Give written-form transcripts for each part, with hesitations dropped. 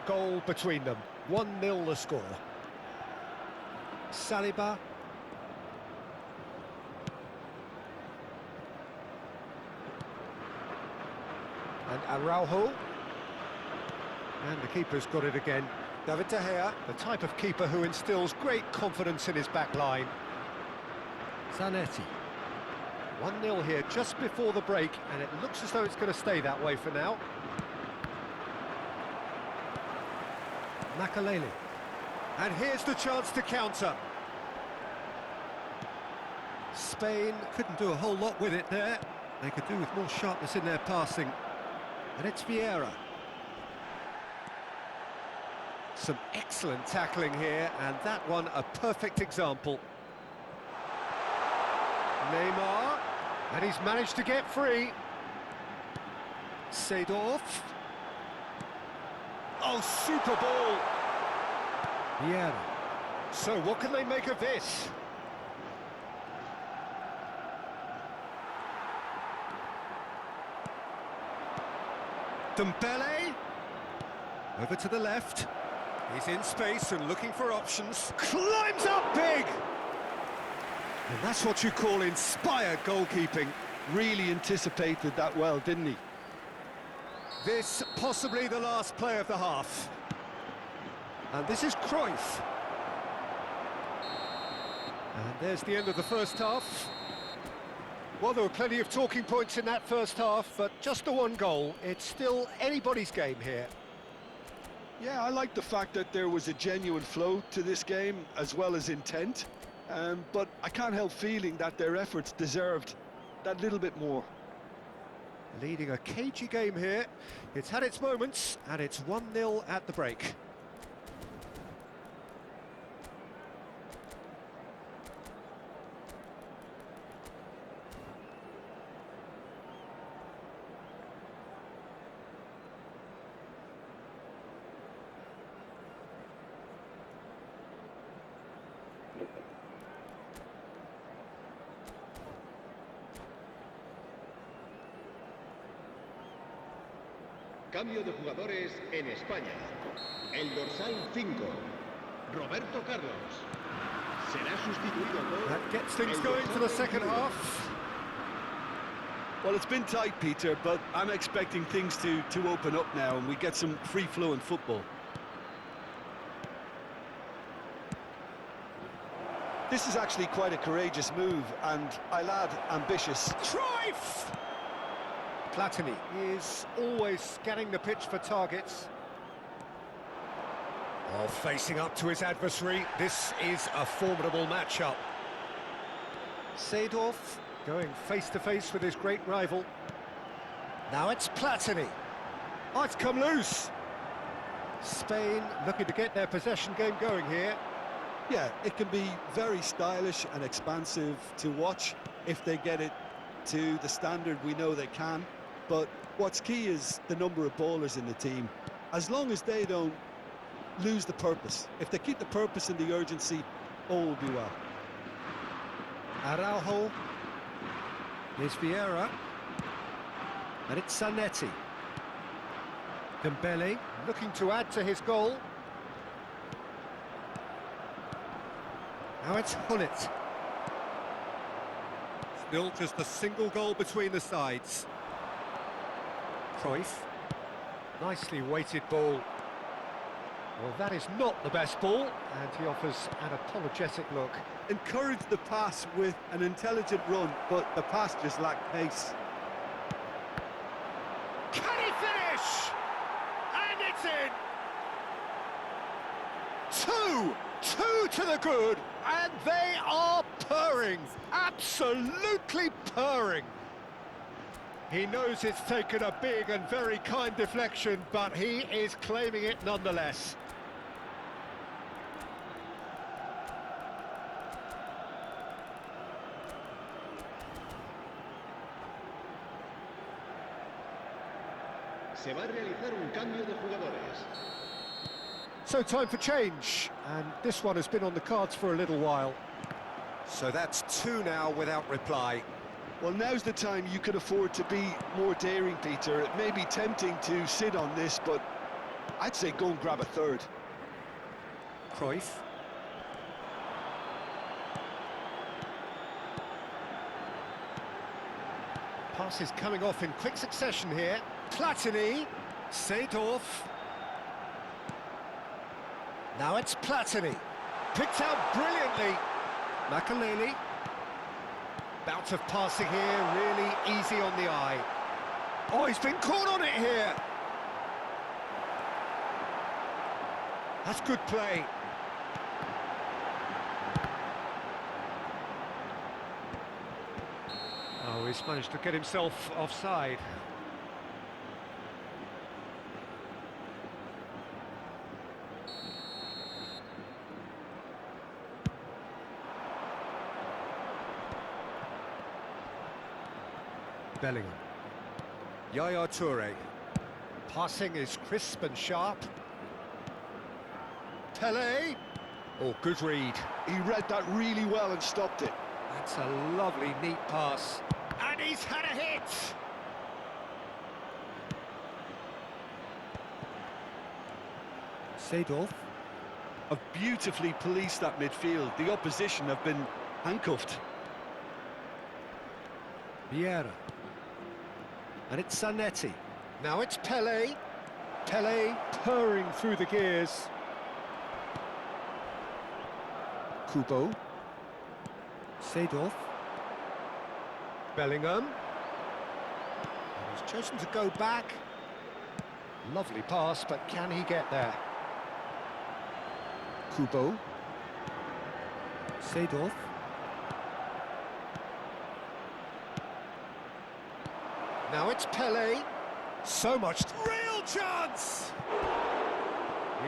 goal between them. 1-0 the score. Saliba. And Araujo. And the keeper's got it again. David De Gea, the type of keeper who instills great confidence in his back line. Zanetti. 1-0 here just before the break, and it looks as though it's going to stay that way for now. Makalele. And here's the chance to counter. Spain couldn't do a whole lot with it there. They could do with more sharpness in their passing. And it's Vieira. Some excellent tackling here, and that one a perfect example. Neymar, and he's managed to get free. Seedorf. Oh, super ball. Vieira. So what can they make of this? Dembele. Over to the left. He's in space and looking for options. Climbs up big! And that's what you call inspired goalkeeping. Really anticipated that well, didn't he? This possibly the last play of the half. And this is Cruyff. And there's the end of the first half. Well, there were plenty of talking points in that first half, but just the one goal. It's still anybody's game here. Yeah, I like the fact that there was a genuine flow to this game, as well as intent. But I can't help feeling that their efforts deserved that little bit more. Leading a cagey game here. It's had its moments, and it's 1-0 at the break. Cambio de jugadores en España. El dorsal 5, Roberto Carlos, será sustituido por... That gets things going for the second half. Well, it's been tight, Peter, but I'm expecting things to open up now and we get some free-flowing football. This is actually quite a courageous move, and I'll add ambitious. Cruyff! Platini is always scanning the pitch for targets. Oh, facing up to his adversary, this is a formidable matchup. Seedorf going face-to-face with his great rival. Now it's Platini. Oh, it's come loose. Spain looking to get their possession game going here. Yeah, it can be very stylish and expansive to watch if they get it to the standard we know they can. But what's key is the number of ballers in the team. As long as they don't lose the purpose, if they keep the purpose and the urgency, all will be well. Araujo. Here's Vieira. And it's Zanetti. Dembele looking to add to his goal. Now it's Gullit. Still just a single goal between the sides. Cruyff. Nicely weighted ball. Well, that is not the best ball, and he offers an apologetic look. Encourage the pass with an intelligent run, but the pass just lacked pace. Can he finish? And it's in! Two to the good, and they are purring, absolutely purring. He knows it's taken a big and very kind deflection, but he is claiming it nonetheless. Se va a realizar un cambio de jugadores. So time for change, and this one has been on the cards for a little while. So that's two now without reply. Well, now's the time you could afford to be more daring, Peter. It may be tempting to sit on this, but I'd say go and grab a third. Cruyff. Passes coming off in quick succession here. Platini. Seedorf. Now it's Platini. Picked out brilliantly. Makaleli. Bout of passing here, really easy on the eye. Oh, he's been caught on it here. That's good play. Oh, he's managed to get himself offside. Bellingham. Yaya Toure. Passing is crisp and sharp. Pele. Oh, good read. He read that really well and stopped it. That's a lovely, neat pass. And he's had a hit! Seedorf. Have beautifully policed that midfield. The opposition have been handcuffed. Vieira. And it's Zanetti. Now it's Pele. Pele purring through the gears. Kubo. Seedorf. Bellingham. And he's chosen to go back. Lovely pass, but can he get there? Kubo. Seedorf. Now it's Pele. So much real chance!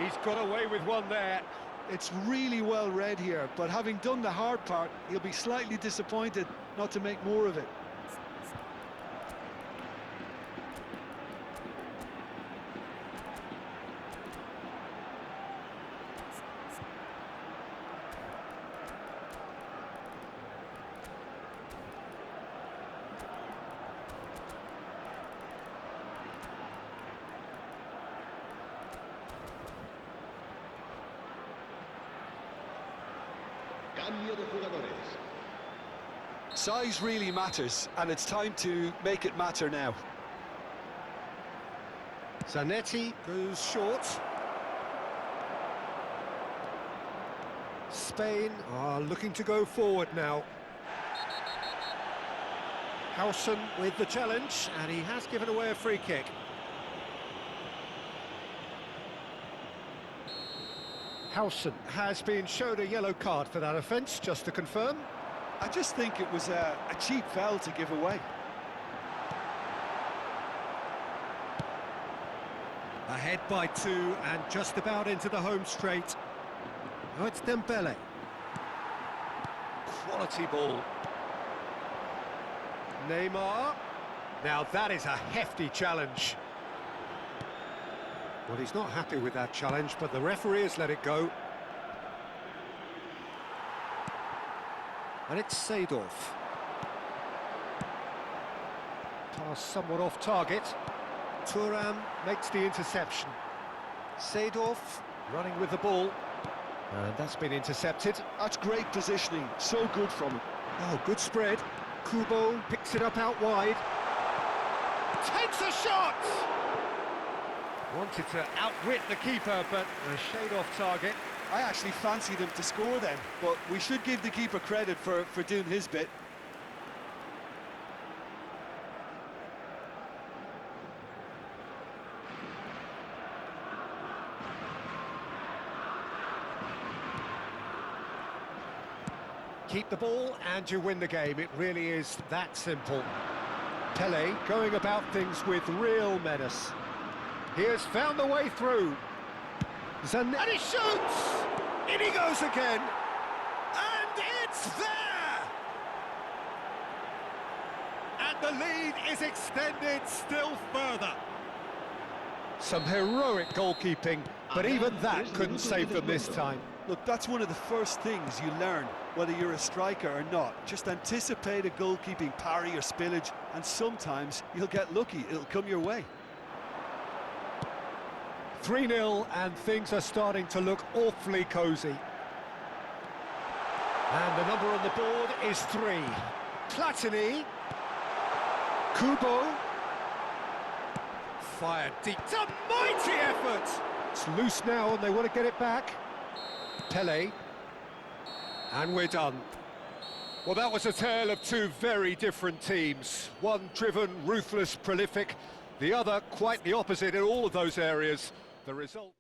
He's got away with one there. It's really well read here, but having done the hard part, he'll be slightly disappointed not to make more of it. Cambio de jugadores. Size really matters, and it's time to make it matter now. Zanetti goes short. Spain are looking to go forward now. Howson with the challenge, and he has given away a free kick. Howson has been shown a yellow card for that offence, just to confirm. I just think it was a cheap foul to give away. Ahead by 2 and just about into the home straight. Oh, it's Dembele. Quality ball. Neymar. Now that is a hefty challenge. Well, he's not happy with that challenge, but the referee has let it go. And it's Seedorf. Pass somewhat off target. Thuram makes the interception. Seedorf running with the ball. And that's been intercepted. That's great positioning, so good from him. Oh, good spread. Kubo picks it up out wide. Takes a shot! Wanted to outwit the keeper, but a shade off target. I actually fancied him to score then, but we should give the keeper credit for doing his bit. Keep the ball and you win the game. It really is that simple. Pele going about things with real menace. He has found the way through. Zanetti shoots! In he goes again! And it's there! And the lead is extended still further. Some heroic goalkeeping, but even that couldn't save them this time. Look, that's one of the first things you learn, whether you're a striker or not. Just anticipate a goalkeeping parry or spillage, and sometimes you'll get lucky, it'll come your way. 3-0, and things are starting to look awfully cosy. And the number on the board is 3. Platini. Kubo. Fired deep. It's a mighty effort! It's loose now and they want to get it back. Pele. And we're done. Well, that was a tale of two very different teams. One driven, ruthless, prolific. The other quite the opposite in all of those areas. The result...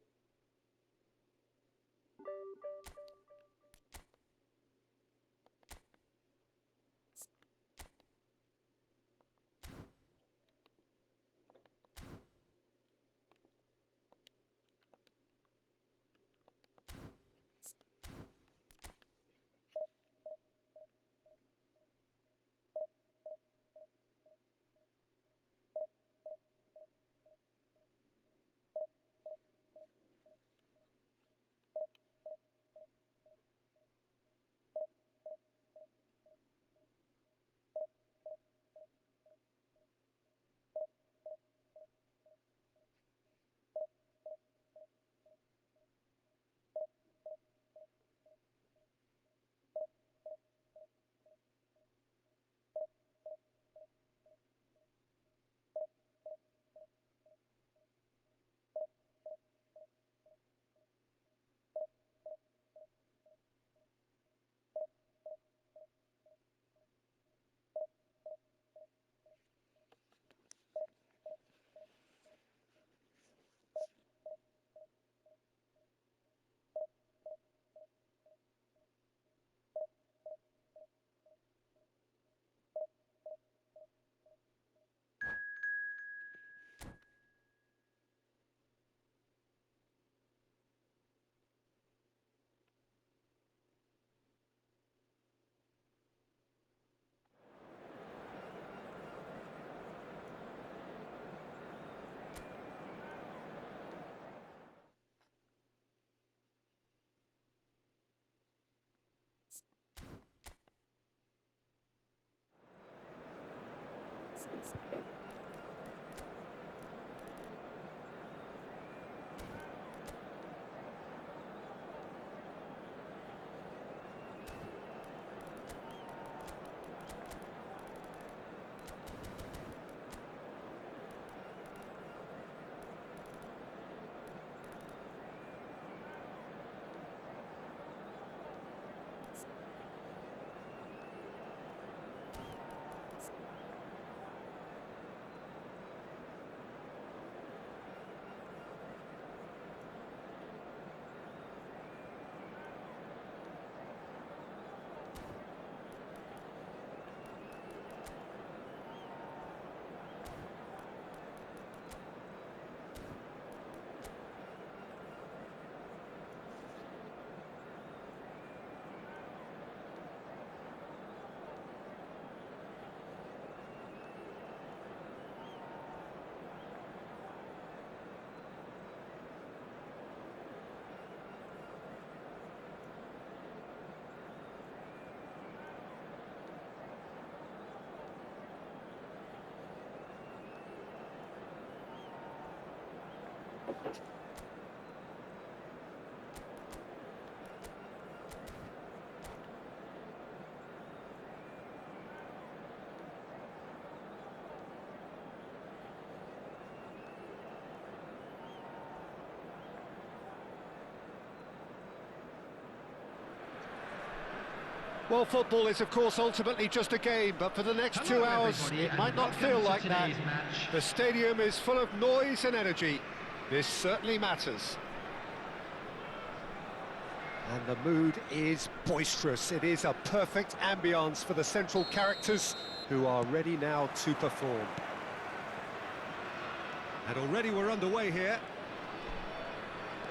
Well, football is, of course, ultimately just a game, but for the next 2 hours, it might not feel like that. The stadium is full of noise and energy. This certainly matters. And the mood is boisterous. It is a perfect ambience for the central characters who are ready now to perform. And already we're underway here.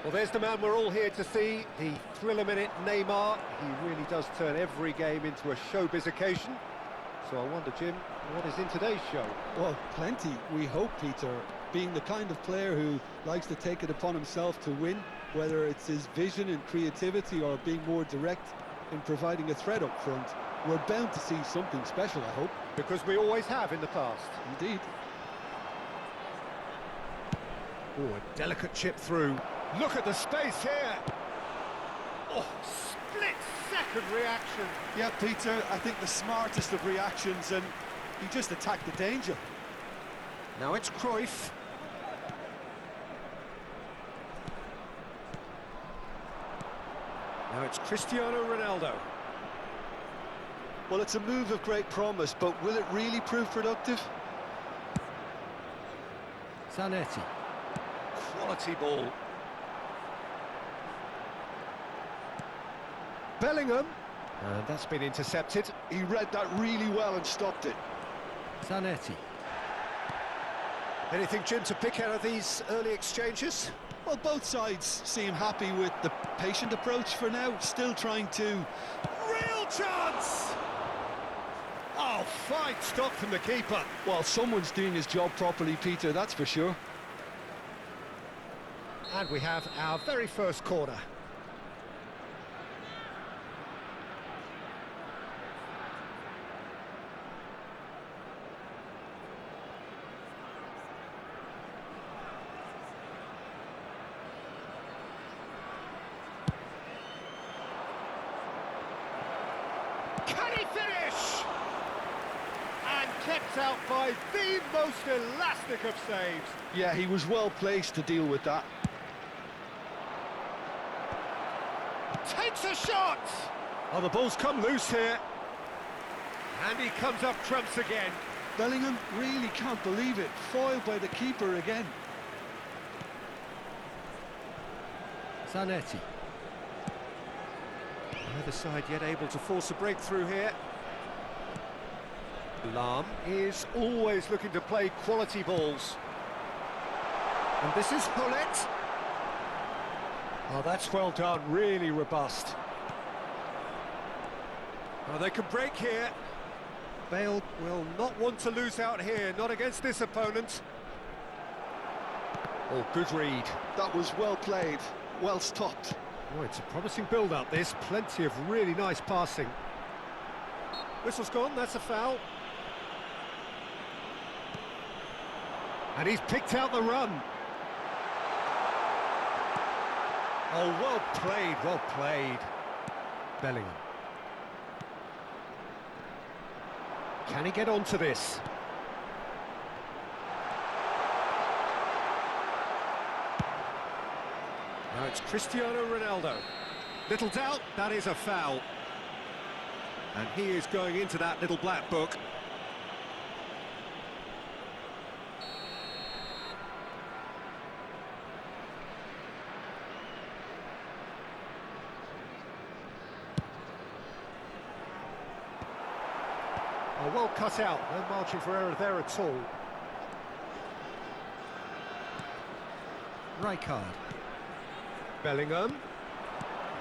Well, there's the man we're all here to see, the thriller-minute Neymar. He really does turn every game into a showbiz occasion. So I wonder, Jim, what is in today's show? Well, plenty, we hope, Peter. Being the kind of player who likes to take it upon himself to win, whether it's his vision and creativity or being more direct in providing a threat up front, we're bound to see something special, I hope. Because we always have in the past. Indeed. Oh, a delicate chip through. Look at the space here. Oh, split-second reaction. Yeah, Peter, I think the smartest of reactions, and he just attacked the danger. Now it's Cruyff. Now it's Cristiano Ronaldo. Well, it's a move of great promise, but will it really prove productive? Zanetti. Quality ball. Bellingham. And that's been intercepted. He read that really well and stopped it. Zanetti. Anything, Jim, to pick out of these early exchanges? Well, both sides seem happy with the patient approach for now, still trying to... Real chance! Oh, fine stop from the keeper. Well, someone's doing his job properly, Peter, that's for sure. And we have our very first corner. Can he finish? And kept out by the most elastic of saves. Yeah, he was well placed to deal with that. Takes a shot! Oh, the ball's come loose here. And he comes up trumps again. Bellingham really can't believe it, foiled by the keeper again. Zanetti. Neither side yet able to force a breakthrough here. Lahm is always looking to play quality balls. And this is Hullet. Oh, that's well done, really robust. Oh, they can break here. Bale will not want to lose out here, not against this opponent. Oh, good read. That was well played, well stopped. Oh, it's a promising build-up, this. Plenty of really nice passing. Whistle's gone, that's a foul. And he's picked out the run. Oh, well played, well played. Bellingham. Can he get onto this? Now it's Cristiano Ronaldo. Little doubt, that is a foul. And he is going into that little black book. Oh, well cut out, no margin for error there at all. Rijkaard. Bellingham.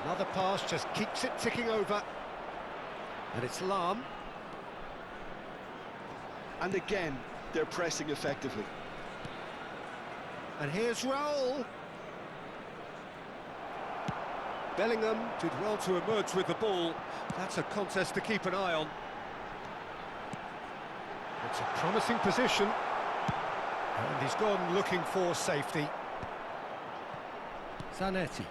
Another pass, just keeps it ticking over. And it's Lahm. And again, they're pressing effectively. And here's Raul. Bellingham did well to emerge with the ball. That's a contest to keep an eye on. It's a promising position. And he's gone looking for safety. Zanetti.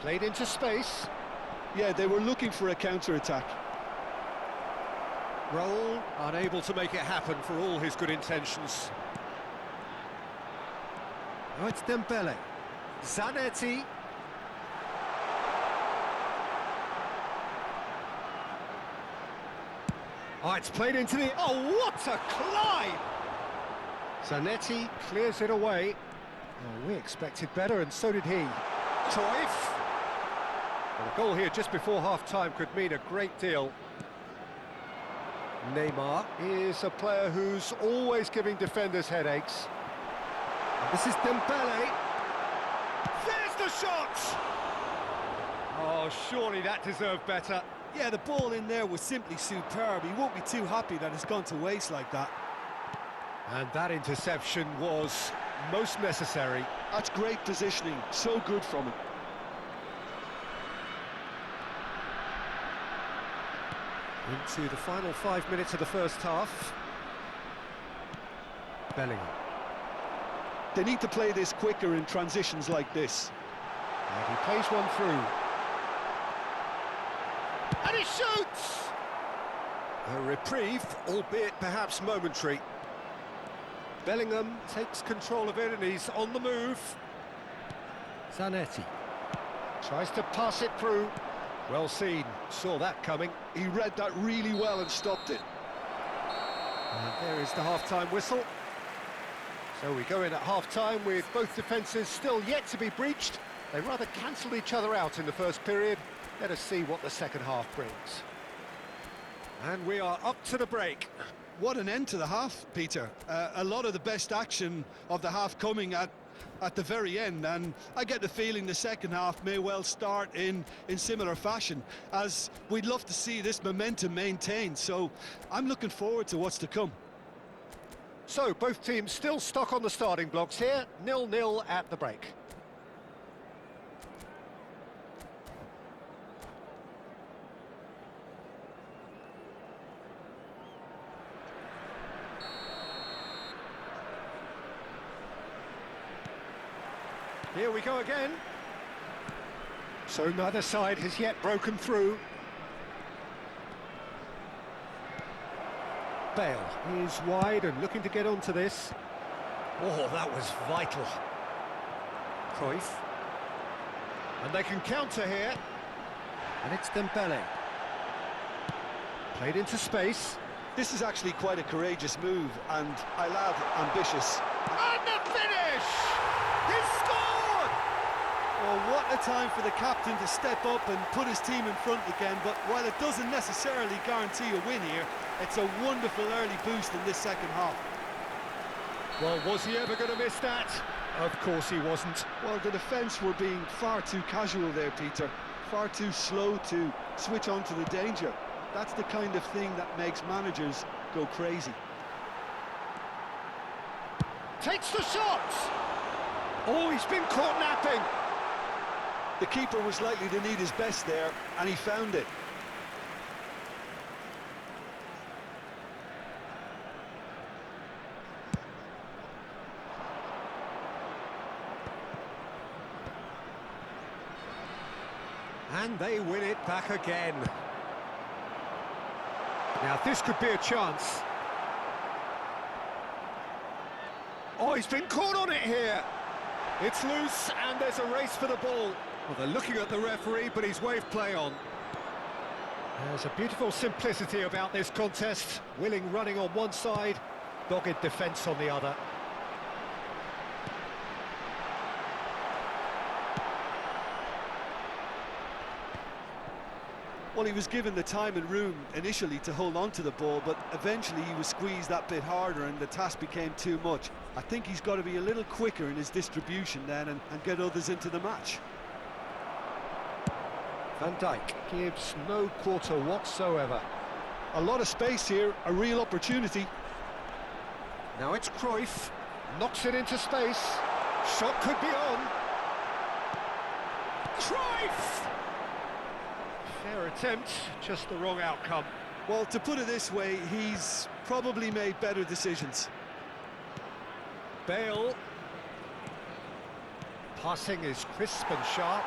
Played into space. Yeah, they were looking for a counter-attack. Raul unable to make it happen for all his good intentions. Now it's Dembele. Zanetti. Oh, it's played into the... Oh, what a climb! Zanetti clears it away. Oh, we expected better, and so did he. Cruyff. Well, a goal here just before half-time could mean a great deal. Neymar is a player who's always giving defenders headaches. And this is Dembele. There's the shot! Oh, surely that deserved better. Yeah, the ball in there was simply superb. He won't be too happy that it's gone to waste like that. And that interception was most necessary. That's great positioning, so good from him. Into the final 5 minutes of the first half. Bellingham. They need to play this quicker in transitions like this. And he plays one through. And he shoots! A reprieve, albeit perhaps momentary. Bellingham takes control of it and he's on the move. Zanetti tries to pass it through. Well seen, saw that coming. He read that really well and stopped it. And there is the half-time whistle. So we go in at half-time with both defences still yet to be breached. They rather cancelled each other out in the first period. Let us see what the second half brings. And we are up to the break. What an end to the half, Peter. A lot of the best action of the half coming at the very end, and I get the feeling the second half may well start in similar fashion, as we'd love to see this momentum maintained. So I'm looking forward to what's to come. So both teams still stuck on the starting blocks here, 0-0 at the break. Here we go again. So neither side has yet broken through. Bale is wide and looking to get onto this. Oh, that was vital. Cruyff. And they can counter here. And it's Dembele. Played into space. This is actually quite a courageous move, and I love ambitious. And the finish! He scored! Well, what a time for the captain to step up and put his team in front again, but while it doesn't necessarily guarantee a win here, it's a wonderful early boost in this second half. Well, was he ever going to miss that? Of course he wasn't. Well, the defence were being far too casual there, Peter. Far too slow to switch on to the danger. That's the kind of thing that makes managers go crazy. Takes the shot! Oh, he's been caught napping! The keeper was likely to need his best there, and he found it. And they win it back again. Now, this could be a chance. Oh, he's been caught on it here. It's loose, and there's a race for the ball. Well, they're looking at the referee, but he's waved play on. There's a beautiful simplicity about this contest. Willing running on one side, dogged defence on the other. Well, he was given the time and room initially to hold on to the ball, but eventually he was squeezed that bit harder and the task became too much. I think he's got to be a little quicker in his distribution then and get others into the match. Van Dijk gives no quarter whatsoever. A lot of space here, a real opportunity. Now it's Cruyff, knocks it into space. Shot could be on. Cruyff! Fair attempt, just the wrong outcome. Well, to put it this way, he's probably made better decisions. Bale. Passing is crisp and sharp.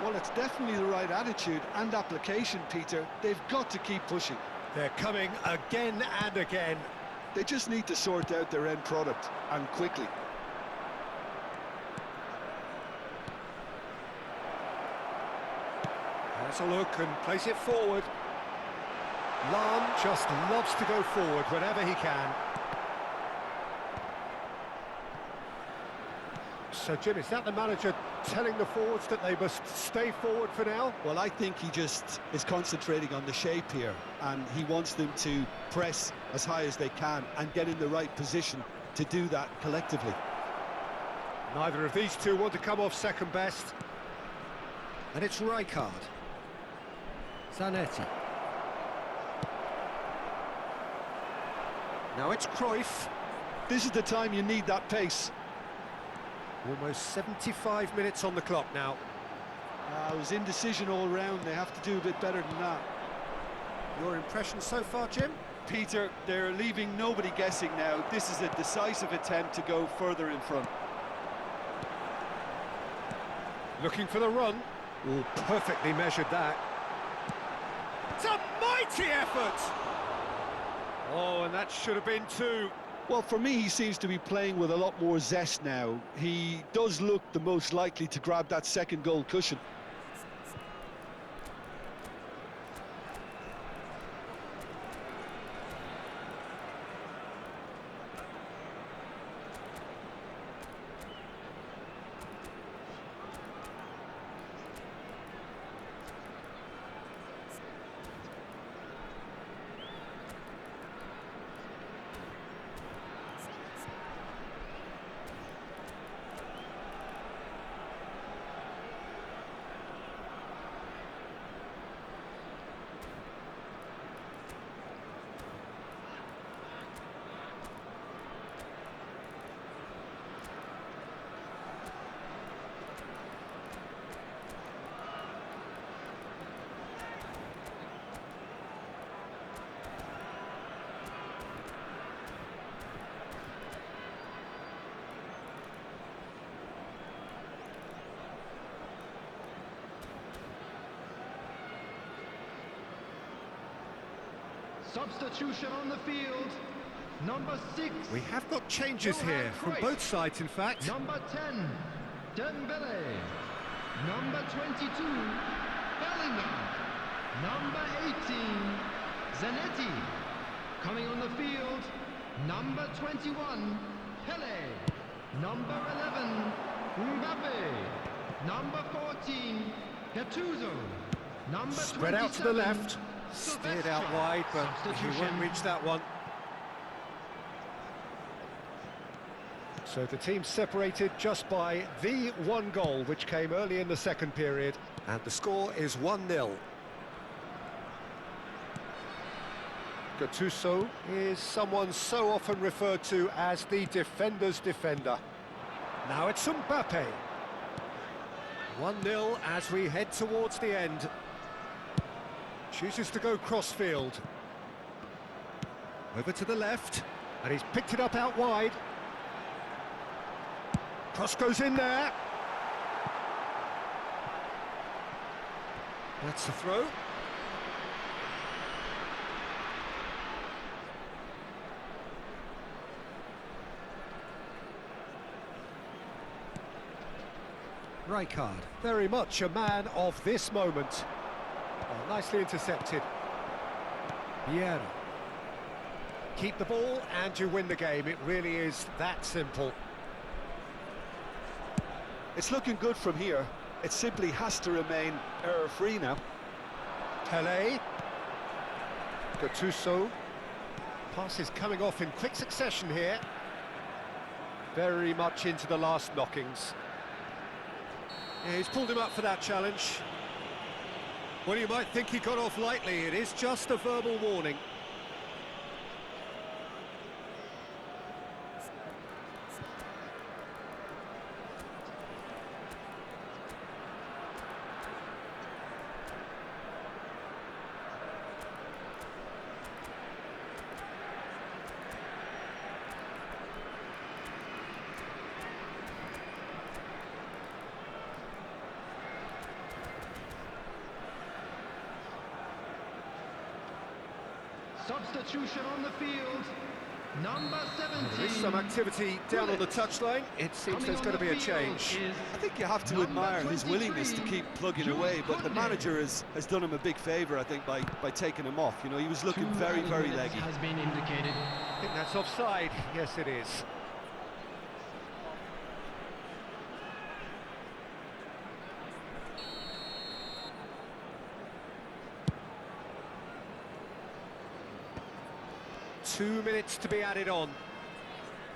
Well, it's definitely the right attitude and application, Peter. They've got to keep pushing. They're coming again and again. They just need to sort out their end product, and quickly. Has a look and plays it forward. Lahm just loves to go forward whenever he can. So, Jim, is that the manager telling the forwards that they must stay forward for now? Well, I think he just is concentrating on the shape here, and he wants them to press as high as they can and get in the right position to do that collectively. Neither of these two want to come off second best. And it's Rijkaard. Zanetti. Now it's Cruyff. This is the time you need that pace. Almost 75 minutes on the clock now. It was indecision all round. They have to do a bit better than that. Your impression so far, Jim? Peter, they're leaving nobody guessing now. This is a decisive attempt to go further in front. Looking for the run. Oh, perfectly measured that. It's a mighty effort! Oh, and that should have been two. Well, for me, he seems to be playing with a lot more zest now. He does look the most likely to grab that second goal cushion. Substitution on the field. Number 6. We have got changes here from both sides, in fact. Number 10, Dembele. Number 22, Bellingham. Number 18, Zanetti. Coming on the field, number 21, Pele. Number 11, Mbappe. Number 14, Gattuso. Number Spread out to the left. Steered out wide, but he won't reach that one. So the team separated just by the one goal, which came early in the second period, and the score is 1-0. Gattuso is someone so often referred to as the defender's defender. Now it's Mbappe. 1-0 as we head towards the end. Chooses to go cross-field. Over to the left, and he's picked it up out wide. Cross goes in there. That's the throw. Rijkaard, very much a man of this moment. Oh, nicely intercepted. Vieira. Keep the ball and you win the game. It really is that simple. It's looking good from here. It simply has to remain error-free now. Pele. Gattuso. Passes coming off in quick succession here. Very much into the last knockings. Yeah, he's pulled him up for that challenge. Well, you might think he got off lightly. It is just a verbal warning. Substitution on the field. Number 17. There is some activity down on the touchline. It seems there's going to be a change. I think you have to admire his willingness to keep plugging away, but the manager has done him a big favour, I think, by taking him off. You know, he was looking very, very leggy. Has been indicated. I think that's offside. Yes, it is. Two minutes to be added on.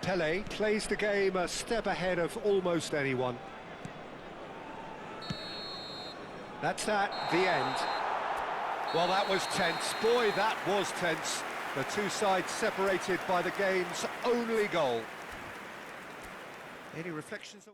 Pele plays the game a step ahead of almost anyone. That's the end. Well, that was tense. Boy, that was tense. The two sides separated by the game's only goal. Any reflections on...